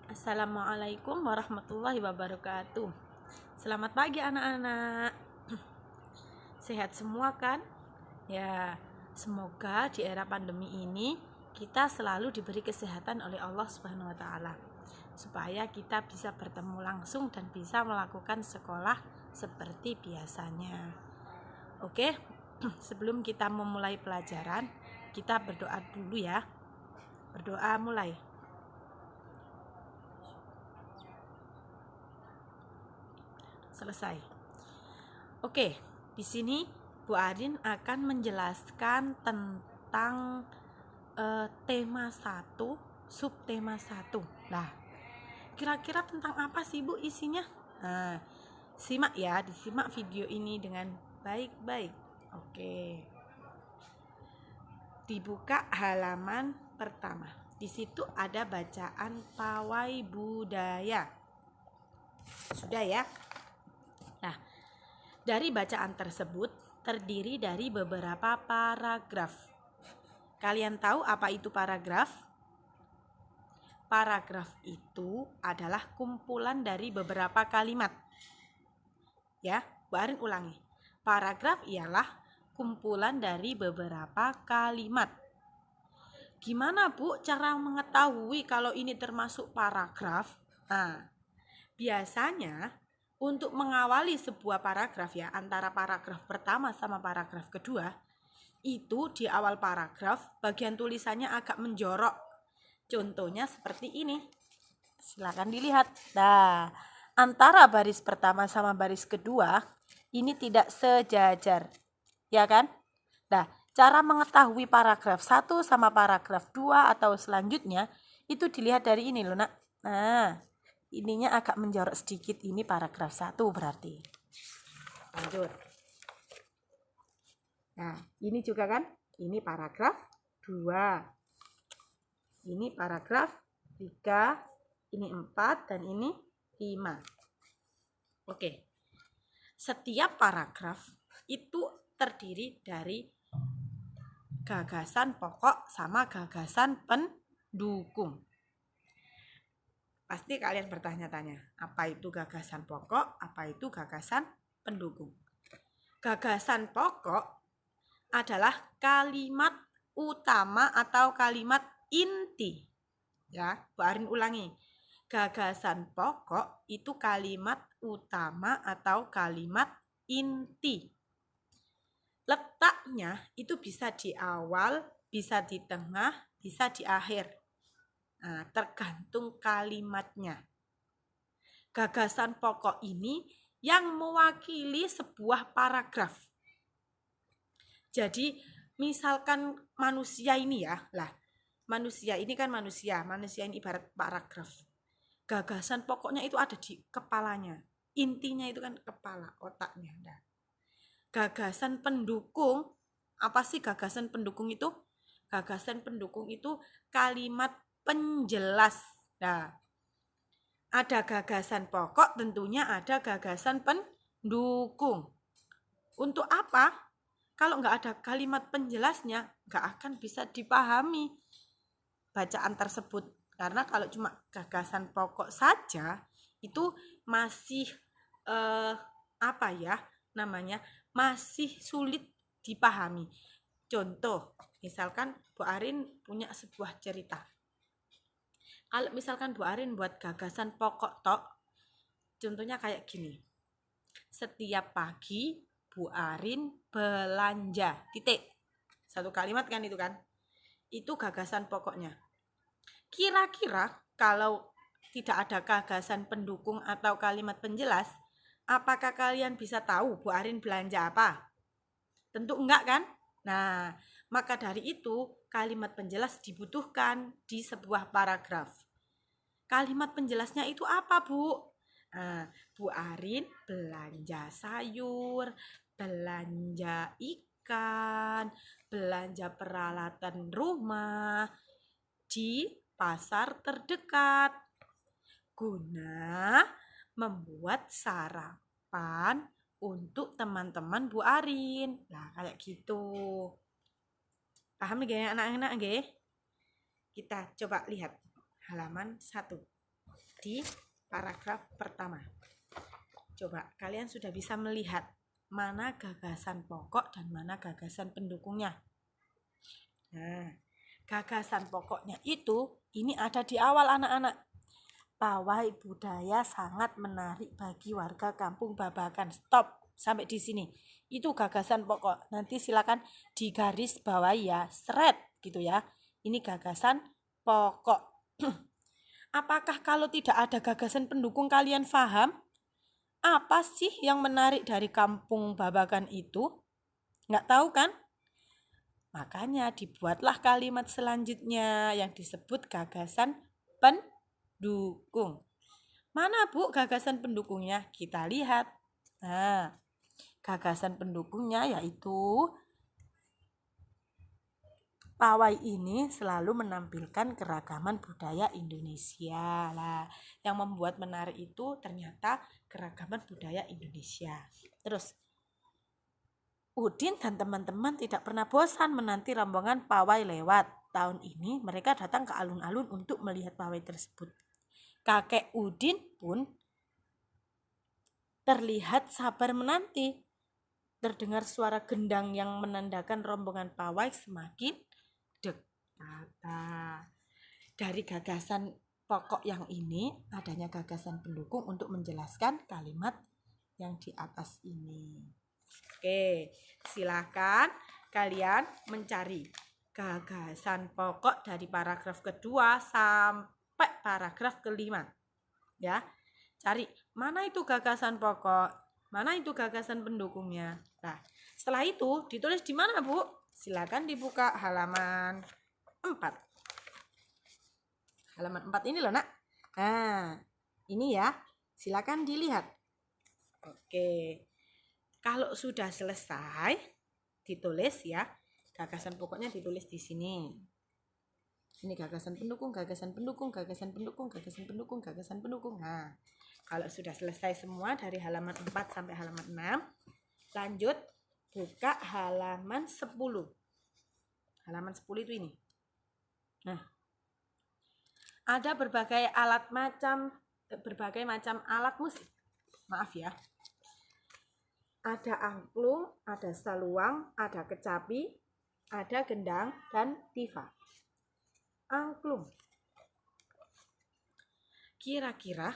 Assalamualaikum warahmatullahi wabarakatuh. Selamat pagi anak-anak. Sehat semua kan? Ya, semoga di era pandemi ini kita selalu diberi kesehatan oleh Allah Subhanahu wa taala supaya kita bisa bertemu langsung dan bisa melakukan sekolah seperti biasanya. Oke, sebelum kita memulai pelajaran, kita berdoa dulu ya. Berdoa mulai. Selesai. Oke, di sini Bu Arin akan menjelaskan tentang tema 1, subtema 1. Nah, kira-kira tentang apa sih Bu isinya? Nah, simak ya, disimak video ini dengan baik-baik. Oke. Dibuka halaman pertama. Di situ ada bacaan pawai budaya. Sudah ya? Nah, dari bacaan tersebut terdiri dari beberapa paragraf. Kalian tahu apa itu paragraf? Paragraf itu adalah kumpulan dari beberapa kalimat. Ya, Bu Arin ulangi. Paragraf ialah kumpulan dari beberapa kalimat. Gimana Bu cara mengetahui kalau ini termasuk paragraf? Nah, biasanya untuk mengawali sebuah paragraf ya, antara paragraf pertama sama paragraf kedua, itu di awal paragraf bagian tulisannya agak menjorok. Contohnya seperti ini. Silakan dilihat. Nah, antara baris pertama sama baris kedua ini tidak sejajar. Ya kan? Nah, cara mengetahui paragraf 1 sama paragraf 2 atau selanjutnya itu dilihat dari ini loh, Nak. Nah, ininya agak menjorok sedikit, ini paragraf 1 berarti. Lanjut. Nah, ini juga kan? Ini paragraf 2. Ini paragraf 3, ini 4, dan ini 5. Oke. Setiap paragraf itu terdiri dari gagasan pokok sama gagasan pendukung. Pasti kalian bertanya-tanya, apa itu gagasan pokok, apa itu gagasan pendukung. Gagasan pokok adalah kalimat utama atau kalimat inti. Ya, Bu Arin ulangi. Gagasan pokok itu kalimat utama atau kalimat inti. Letaknya itu bisa di awal, bisa di tengah, bisa di akhir. Nah, tergantung kalimatnya. Gagasan pokok ini yang mewakili sebuah paragraf. Jadi, misalkan manusia ini ya, manusia ini kan manusia ini ibarat paragraf. Gagasan pokoknya itu ada di kepalanya. Intinya itu kan kepala, otaknya. Nah, gagasan pendukung, apa sih gagasan pendukung itu? Gagasan pendukung itu kalimat penjelas. Nah, ada gagasan pokok, tentunya ada gagasan pendukung. Untuk apa? Kalau nggak ada kalimat penjelasnya, nggak akan bisa dipahami bacaan tersebut. Karena kalau cuma gagasan pokok saja, itu masih masih sulit dipahami. Contoh, misalkan Bu Arin punya sebuah cerita. Kalau misalkan Bu Arin buat gagasan pokok tok, contohnya kayak gini. Setiap pagi Bu Arin belanja, titik. Satu kalimat kan itu kan. Itu gagasan pokoknya. Kira-kira kalau tidak ada gagasan pendukung atau kalimat penjelas, apakah kalian bisa tahu Bu Arin belanja apa? Tentu enggak kan? Nah, maka dari itu kalimat penjelas dibutuhkan di sebuah paragraf. Kalimat penjelasnya itu apa, Bu? Nah, Bu Arin belanja sayur, belanja ikan, belanja peralatan rumah di pasar terdekat guna membuat sarapan untuk teman-teman Bu Arin. Nah, kayak gitu. Paham nggih anak-anak nggih? Kita coba lihat halaman 1. di paragraf pertama. Coba kalian sudah bisa melihat mana gagasan pokok dan mana gagasan pendukungnya. Nah, gagasan pokoknya itu ini ada di awal anak-anak. Pawai budaya sangat menarik bagi warga kampung Babakan. Stop sampai di sini. Itu gagasan pokok. Nanti silakan digaris bawahi ya, seret gitu ya. Ini gagasan pokok. Apakah kalau tidak ada gagasan pendukung kalian paham? Apa sih yang menarik dari kampung Babakan itu? Nggak tahu kan? Makanya dibuatlah kalimat selanjutnya yang disebut gagasan pendukung. Mana Bu gagasan pendukungnya? Kita lihat. Nah, gagasan pendukungnya yaitu pawai ini selalu menampilkan keragaman budaya Indonesia. Lah, yang membuat menarik itu ternyata keragaman budaya Indonesia. Terus Udin dan teman-teman tidak pernah bosan menanti rombongan pawai lewat. Tahun ini mereka datang ke alun-alun untuk melihat pawai tersebut. Kakek Udin pun terlihat sabar menanti. Terdengar suara gendang yang menandakan rombongan pawai semakin dekat. Dari gagasan pokok yang ini, adanya gagasan pendukung untuk menjelaskan kalimat yang di atas ini. Oke, silakan kalian mencari gagasan pokok dari paragraf kedua sampai paragraf kelima. Ya, cari mana itu gagasan pokok, mana itu gagasan pendukungnya. Nah, setelah itu ditulis di mana, Bu? Silakan dibuka halaman 4. Halaman 4 ini loh, Nak. Nah, ini ya. Silakan dilihat. Oke. Kalau sudah selesai, ditulis ya. Gagasan pokoknya ditulis di sini. Ini gagasan pendukung, gagasan pendukung, gagasan pendukung, gagasan pendukung, gagasan pendukung. Nah, kalau sudah selesai semua dari halaman 4 sampai halaman 6, lanjut buka halaman 10. Halaman 10 itu ini. Nah, ada berbagai macam alat musik. Maaf ya. Ada angklung, ada saluang, ada kecapi, ada gendang, dan tifa. Angklung. Kira-kira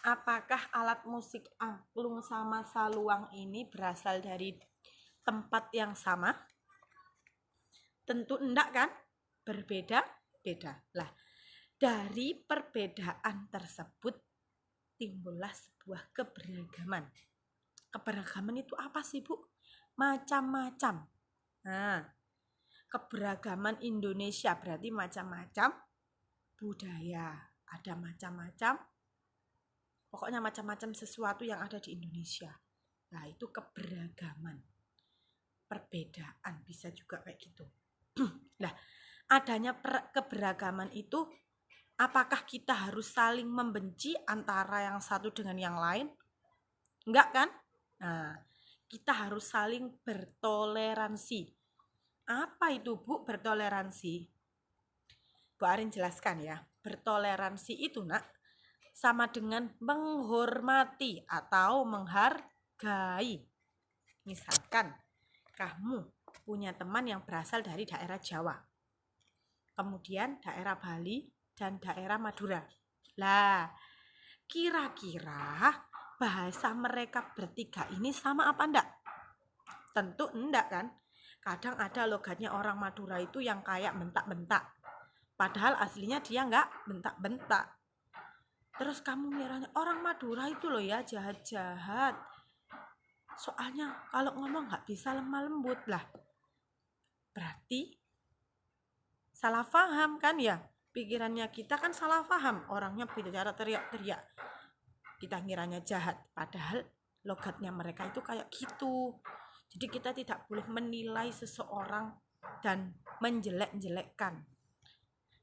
apakah alat musik angklung sama saluang ini berasal dari tempat yang sama? Tentu enggak kan? Berbeda-beda. Lah, dari perbedaan tersebut timbullah sebuah keberagaman. Keberagaman itu apa sih, Bu? Macam-macam. Nah, keberagaman Indonesia berarti macam-macam budaya. Ada macam-macam, pokoknya macam-macam sesuatu yang ada di Indonesia. Nah, itu keberagaman. Perbedaan bisa juga kayak gitu. Nah, adanya keberagaman itu, apakah kita harus saling membenci antara yang satu dengan yang lain? Enggak kan? Nah, kita harus saling bertoleransi. Apa itu, Bu, bertoleransi? Bu Arin jelaskan ya. Bertoleransi itu, Nak, sama dengan menghormati atau menghargai. Misalkan, kamu punya teman yang berasal dari daerah Jawa, kemudian daerah Bali, dan daerah Madura. Lah, kira-kira bahasa mereka bertiga ini sama apa enggak? Tentu enggak kan? Kadang ada logatnya orang Madura itu yang kayak bentak-bentak. Padahal aslinya dia enggak bentak-bentak. Terus kamu miranya orang Madura itu loh ya jahat-jahat. Soalnya kalau ngomong enggak bisa lemah lembut lah. Berarti salah paham kan ya? Pikirannya kita kan salah paham. Orangnya bicara teriak-teriak. Kita ngiranya jahat, padahal logatnya mereka itu kayak gitu. Jadi kita tidak boleh menilai seseorang dan menjelek-jelekkan.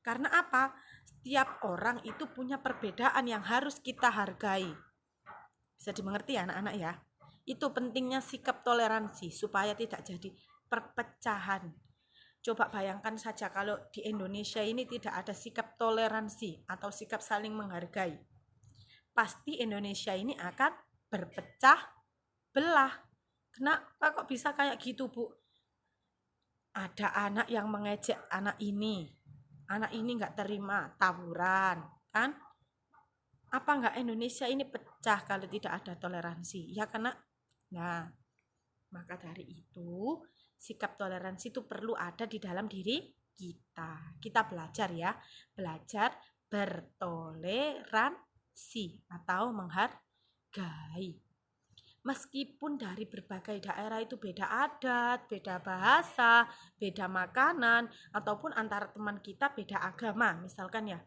Karena apa? Setiap orang itu punya perbedaan yang harus kita hargai. Bisa dimengerti ya anak-anak ya? Itu pentingnya sikap toleransi supaya tidak jadi perpecahan. Coba bayangkan saja kalau di Indonesia ini tidak ada sikap toleransi atau sikap saling menghargai. Pasti Indonesia ini akan berpecah belah. Kenapa kok bisa kayak gitu, Bu? Ada anak yang mengejek anak ini nggak terima, tawuran, kan? Apa nggak Indonesia ini pecah kalau tidak ada toleransi? Ya karena, nah, maka dari itu sikap toleransi itu perlu ada di dalam diri kita. Kita belajar ya, belajar bertoleransi atau menghargai. Meskipun dari berbagai daerah itu beda adat, beda bahasa, beda makanan, ataupun antara teman kita beda agama, misalkan ya.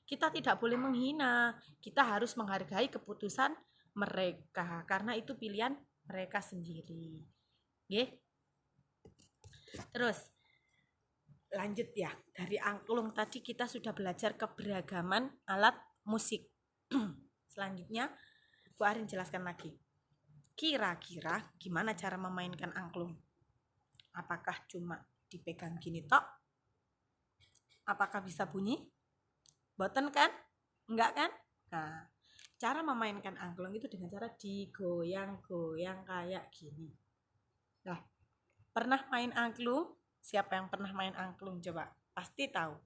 Kita tidak boleh menghina, kita harus menghargai keputusan mereka, karena itu pilihan mereka sendiri. Oke? Terus, lanjut ya, dari angklung tadi kita sudah belajar keberagaman alat musik. Selanjutnya, Bu Arin jelaskan lagi. Kira-kira gimana cara memainkan angklung? Apakah cuma dipegang gini tok? Apakah bisa bunyi? Boten kan? Enggak kan? Nah, cara memainkan angklung itu dengan cara digoyang-goyang kayak gini. Nah, pernah main angklung? Siapa yang pernah main angklung coba? Pasti tahu.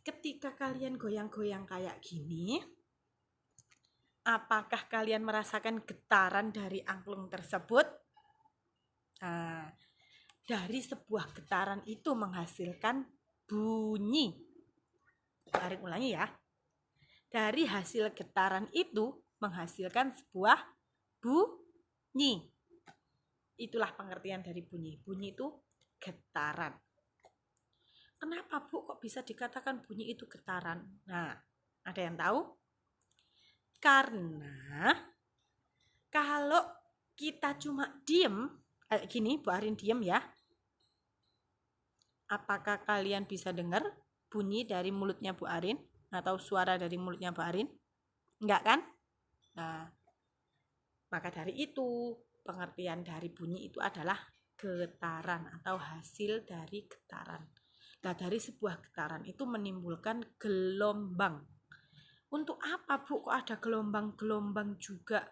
Ketika kalian goyang-goyang kayak gini, apakah kalian merasakan getaran dari angklung tersebut? Nah, dari sebuah getaran itu menghasilkan bunyi. Tarik ulangi ya. Dari hasil getaran itu menghasilkan sebuah bunyi. Itulah pengertian dari bunyi. Bunyi itu getaran. Kenapa, Bu, kok bisa dikatakan bunyi itu getaran? Nah, ada yang tahu? Karena kalau kita cuma diem, gini Bu Arin diem ya. Apakah kalian bisa dengar bunyi dari mulutnya Bu Arin? Atau suara dari mulutnya Bu Arin? Enggak kan? Nah, maka dari itu pengertian dari bunyi itu adalah getaran atau hasil dari getaran. Nah, dari sebuah getaran itu menimbulkan gelombang. Untuk apa, Bu? Kok ada gelombang-gelombang juga?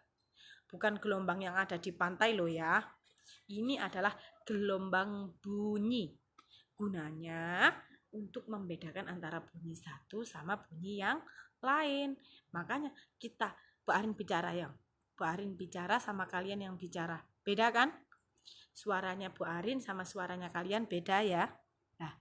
Bukan gelombang yang ada di pantai loh ya. Ini adalah gelombang bunyi. Gunanya untuk membedakan antara bunyi satu sama bunyi yang lain. Makanya kita, Bu Arin bicara ya. Bu Arin bicara sama kalian yang bicara. Beda kan? Suaranya Bu Arin sama suaranya kalian beda ya. Nah,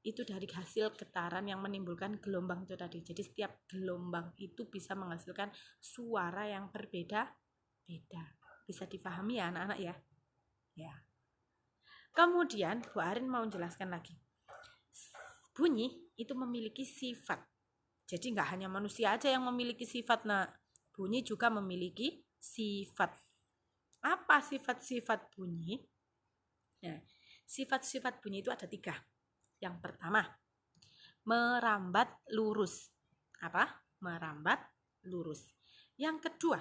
itu dari hasil getaran yang menimbulkan gelombang itu tadi. Jadi setiap gelombang itu bisa menghasilkan suara yang berbeda-beda. Bisa dipahami ya anak-anak ya? Ya. Kemudian Bu Arin mau jelaskan lagi. Bunyi itu memiliki sifat. Jadi nggak hanya manusia aja yang memiliki sifat, nah bunyi juga memiliki sifat. Apa sifat-sifat bunyi? Nah, sifat-sifat bunyi itu ada 3. Yang pertama, merambat lurus. Apa? Merambat lurus. Yang kedua,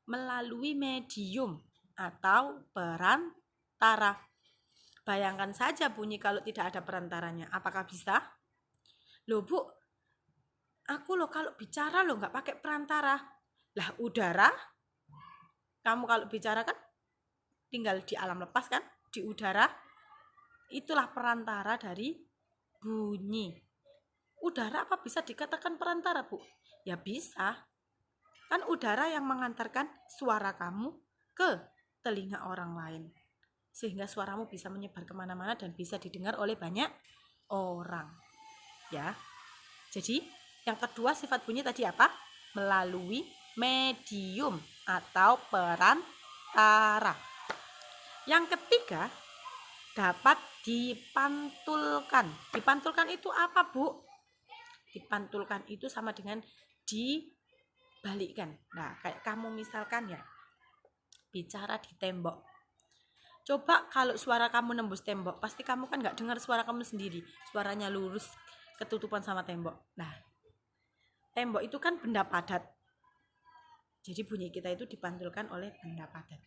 melalui medium atau perantara. Bayangkan saja bunyi kalau tidak ada perantaranya. Apakah bisa? Loh Bu, aku loh kalau bicara loh nggak pakai perantara. Lah udara, kamu kalau bicara kan tinggal di alam lepas kan, di udara. Itulah perantara dari bunyi. Udara apa bisa dikatakan perantara, Bu? Ya bisa. Kan udara yang mengantarkan suara kamu ke telinga orang lain. Sehingga suaramu bisa menyebar kemana-mana dan bisa didengar oleh banyak orang. Ya. Jadi, yang kedua sifat bunyi tadi apa? Melalui medium atau perantara. Yang ketiga, dapat dipantulkan. Dipantulkan itu apa, Bu? Dipantulkan itu sama dengan dibalikkan. Nah, kayak kamu misalkan ya, bicara di tembok. Coba kalau suara kamu nembus tembok, pasti kamu kan nggak dengar suara kamu sendiri. Suaranya lurus, ketutupan sama tembok. Nah, tembok itu kan benda padat. Jadi bunyi kita itu dipantulkan oleh benda padat.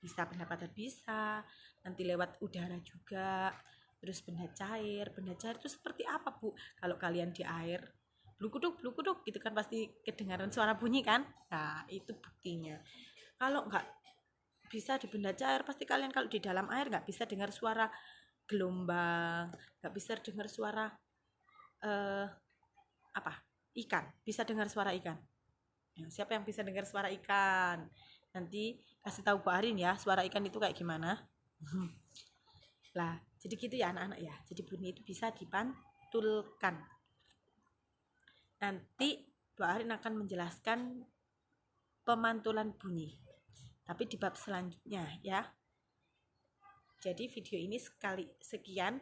Bisa benda padat bisa, nanti lewat udara juga, Terus benda cair itu seperti apa, Bu? Kalau kalian di air, blukuduk gitu kan pasti kedengaran suara bunyi kan? Nah, itu buktinya. Kalau nggak bisa di benda cair, pasti kalian kalau di dalam air nggak bisa dengar suara gelombang, nggak bisa dengar suara eh, apa? Ikan. Bisa dengar suara ikan. Nah, siapa yang bisa dengar suara ikan? Nanti kasih tahu Bu Arin ya, suara ikan itu kayak gimana. Lah, jadi gitu ya anak-anak ya. Jadi bunyi itu bisa dipantulkan. Nanti Bu Arin akan menjelaskan pemantulan bunyi. Tapi di bab selanjutnya ya. Jadi video ini sekali sekian.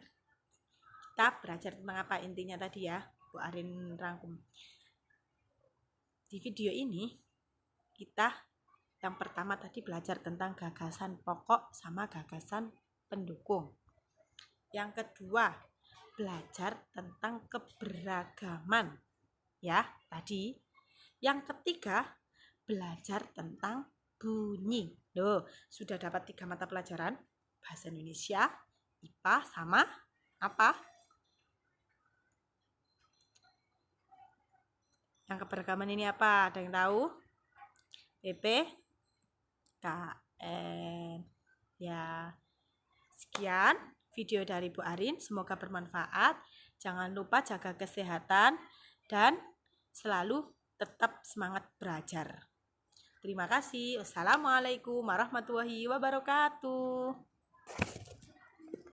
Kita belajar tentang apa intinya tadi ya. Bu Arin rangkum. Di video ini kita yang pertama tadi belajar tentang gagasan pokok sama gagasan pendukung. Yang kedua, belajar tentang keberagaman. Ya, tadi. Yang ketiga, belajar tentang bunyi. Loh, sudah dapat 3 mata pelajaran. Bahasa Indonesia, IPA, sama apa? Yang keberagaman ini apa? Ada yang tahu? PP, KN. Ya, sekian video dari Bu Arin. Semoga bermanfaat. Jangan lupa jaga kesehatan dan selalu tetap semangat belajar. Terima kasih. Wassalamualaikum warahmatullahi wabarakatuh.